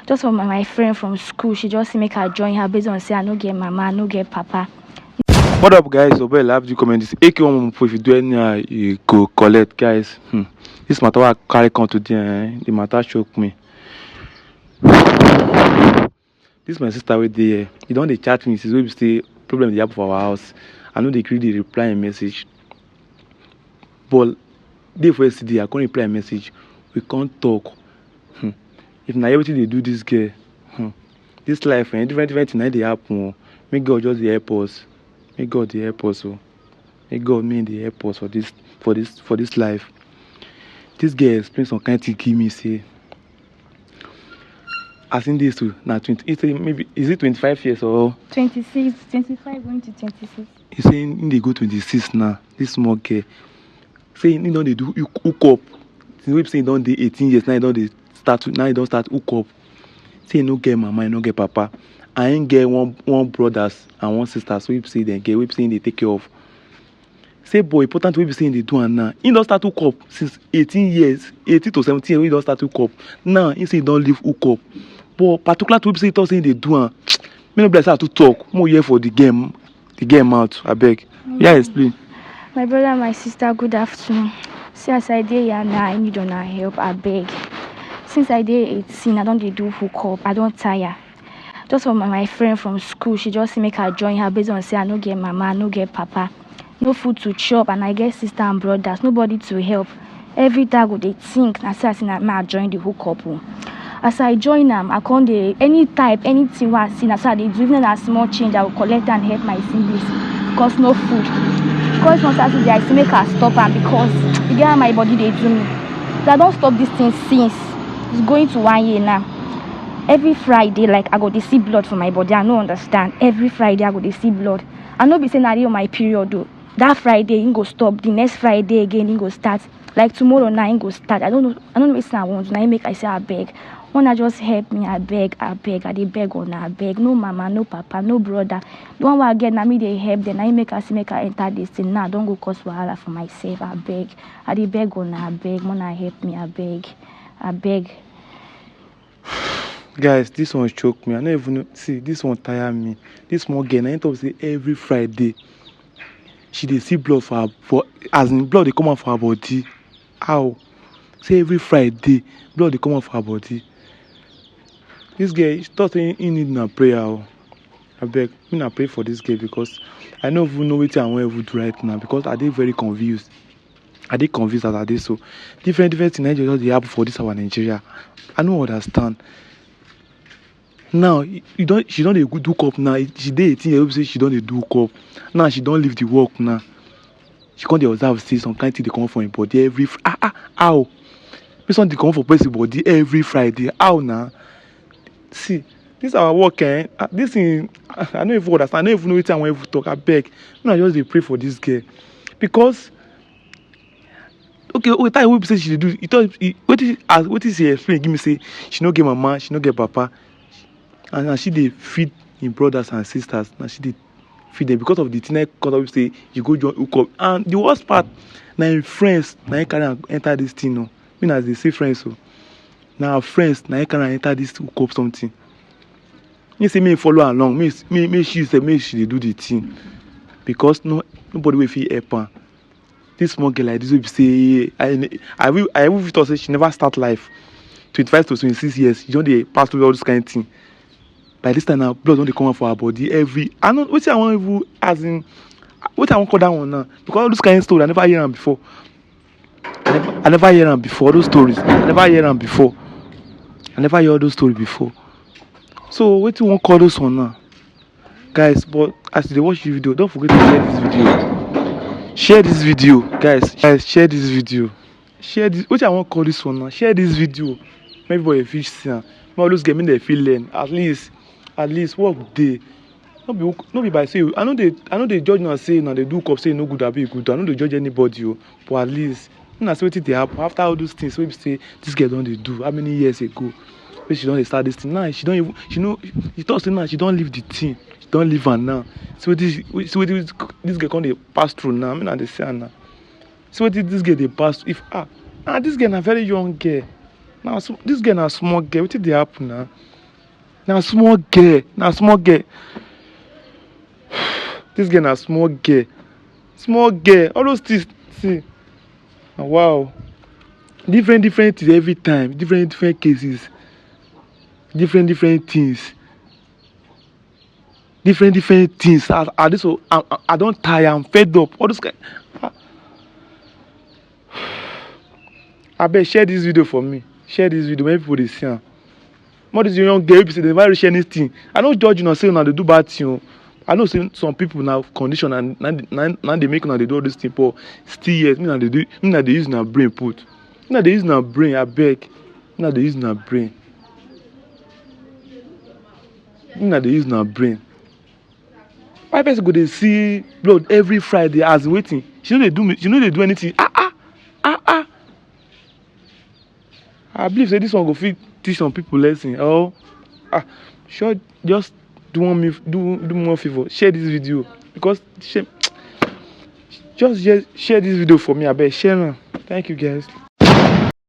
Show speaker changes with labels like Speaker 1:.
Speaker 1: Just for my friend from school, she just say make her join her based on say I no get mama, I no get papa.
Speaker 2: What up, guys? So, well, have the comments. AK1 if you do any, you go collect, guys. This matter I carry come today. The matter shock me. This my sister with the. You don't they chat me. Since we say problem they have for our house. I know they create the reply a message. But day for yesterday, I can't reply a message. We can't talk. If now everything they do this girl, this life and different things they happen. May God just help us. May God help us. May God mean the help us for this life. This girl explain some kind thing give me say. I think this too. Now 20. Maybe is it 25 years or
Speaker 1: 26, 25 going to 26.
Speaker 2: He saying they go 26 now. This small girl saying they do hook up. Since we saying don't they 18 years now. He don't start hook up. Say no get mama, I no get papa. I ain't get one brothers and one sister. So we say they get. We saying they take care of. Say boy, important we be saying they do and now. He don't start hook up since 18 years, 18 to 17 years. We don't start hook up. Now he say he don't leave hook up. But particular to we say saying they do and me no bless her to talk. More here for the game out. I beg. Yeah, explain.
Speaker 1: My brother, my sister, good afternoon. See as I dey here now, I need una help, I beg. Since I dey 18, I don't dey do hook up. I don't tire. Just for my friend from school, she just say make her join her based on say I no get mama, I no get papa. No food to chop, and I get sister and brothers, nobody to help. Every day I go dey think, na say I join the hookup. As I join them, I can't dey any type, anything what I see, na so I dey do. Even a small change, I will collect and help my siblings. Because no food. Because not Saturday, I say make her stop am because you get how my body dey do me. So I don't stop this thing since it's going to 1 year now. Every Friday, like I go dey see blood for my body. I no understand. Every Friday I go dey see blood. I no be saying I dey on my period though. That Friday he go stop. The next Friday again he go start. Like tomorrow now he go start. I don't know what I want. Now make I say I beg. Wanna just help me, I beg, I dey beg on I beg. No mama, no papa, no brother. The one where I get now me they help them. Now make I enter this thing. Now don't go cause wahala for myself. I beg. I dey beg on I beg. Wanna help me, I beg. I beg.
Speaker 2: Guys, this one choke me. I don't even know. See, this one tire me. This small girl, I talk say every Friday she dey see blood for as in blood they come out for her body. How? Say every Friday blood they come out for her body. This girl, she thought saying he need na prayer. I beg, me na pray for this girl because I don't even know what I want to do right now because I dey very confused. I dey confused as I dey so different things just dey happen for this our Nigeria. I don't understand. Now she don't dey do up now. She dey 18 years say she don't dey do up. Now she don't leave the work now. She can't dey observe say some kind thing they come from her body every how? This one they come for person body every Friday. How now? See, this our work, this thing I don't even understand. I don't even know what I want to talk. I beg. I just dey pray for this girl because okay, time we say she dey do. He thought what is he explain? Give me say she no get mama, she no get papa, and now she dey feed her brothers and sisters. Now she dey feed them because of the thing I cause say you go join hook up. And the worst part, now her friends, now he can enter this thing. No, mean as they say friends so. Now friends, now he can enter this hook up something. You say me follow along, me she say me she dey do the thing because nobody will feel help her. This small girl like this will say I will thought say she never start life. 25 to 26 years, she don't dey pass through all this kind of thing. By this time now, blood don't dey come out for her body every. I know what I want even as in what I want call that one now because all this kind of story I never hear them before. I never hear them before those stories. I never hear them before. I never hear those stories before. So what you want call those one now, guys? But as they watch the video, don't forget to share this video. Share this video, guys. Share this video. Share this. What I want call this one now? Share this video. Maybe boy fish see. All those gaming they feel learn at least work day. No be by say I know they judge now say now they do cop say no good or be good. I know they judge anybody, but at least na say wetin dey happen after all those things wey be say this girl don dey do how many years ago wey she don dey start this thing now she talk say now she don leave the thing she don leave am now see wetin this girl come dey pass through now me na dey see am now see wetin this girl dey pass through if this girl na very young girl now so this girl na small girl wetin dey happen now na small girl, na small girl. This girl na small girl, small girl. All those things, see. Wow, different things every time, different cases, different things, different things. I this so I don't tire. I'm fed up. All those kind. I bet share this video for me. Share this video. Many people they see am. More this young girl, say they never reach anything. I don't judge you, not say now they do bad thing. Oh. I know say some people now condition and now they make now they do all this thing, but still yet me now they do. Me now they use now brain put. Me now they use now brain. I beg. Me now they use now brain. Me now they use now brain. Why person go they see blood every Friday as waiting? She know they do me. She know they do anything. I believe say this one go fit teach some people lesson. Oh, sure, just do more favor. Share this video because just share this video for me. I bet share now. Thank you guys.